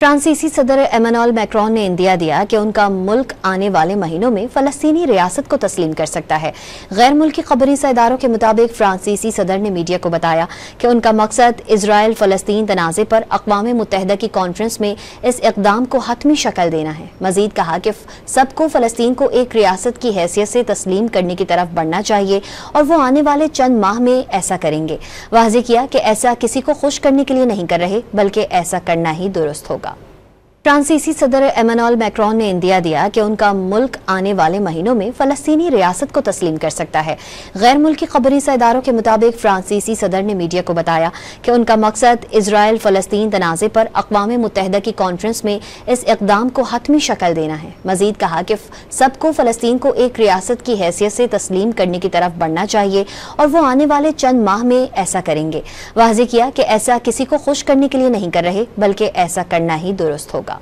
फ्रांसीसी सदर Emmanuel Macron ने इंदिया दिया कि उनका मुल्क आने वाले महीनों में फलस्तीनी रियासत को तस्लीम कर सकता है। गैर मुल्की खबरी इदारों के मुताबिक फ्रांसीसी सदर ने मीडिया को बताया कि उनका मकसद इजराइल फलस्तीन तनाज़े पर अक़वाम मुत्तहिदा की कॉन्फ्रेंस में इस इक़दाम को हतमी शक्ल देना है। मजीद कहा कि सबको फलस्तीन को एक रियासत की हैसियत से तस्लीम करने की तरफ बढ़ना चाहिए और वो आने वाले चंद माह में ऐसा करेंगे। वाज़ेह किया कि ऐसा किसी को खुश करने के लिए नहीं कर रहे, बल्कि ऐसा करना ही दुरुस्त होगा। फ्रांसीसी सदर एमानुएल मैक्रोन ने इंदिया दिया कि उनका मुल्क आने वाले महीनों में फलस्तीनी रियासत को तस्लीम कर सकता है। गैर मुल्की खबरी इदारों के मुताबिक फ्रांसीसी सदर ने मीडिया को बताया कि उनका मकसद इजराइल फलस्तीन तनाज़े पर अक़वाम मुत्तहिदा की कॉन्फ्रेंस में इस इक़दाम को हतमी शक्ल देना है। मजीद कहा कि सबको फलस्तीन को एक रियासत की हैसियत से तस्लीम करने की तरफ बढ़ना चाहिए और वो आने वाले चंद माह में ऐसा करेंगे। वाज़ेह किया कि ऐसा किसी को खुश करने के लिए नहीं कर रहे, बल्कि ऐसा करना ही दुरुस्त होगा।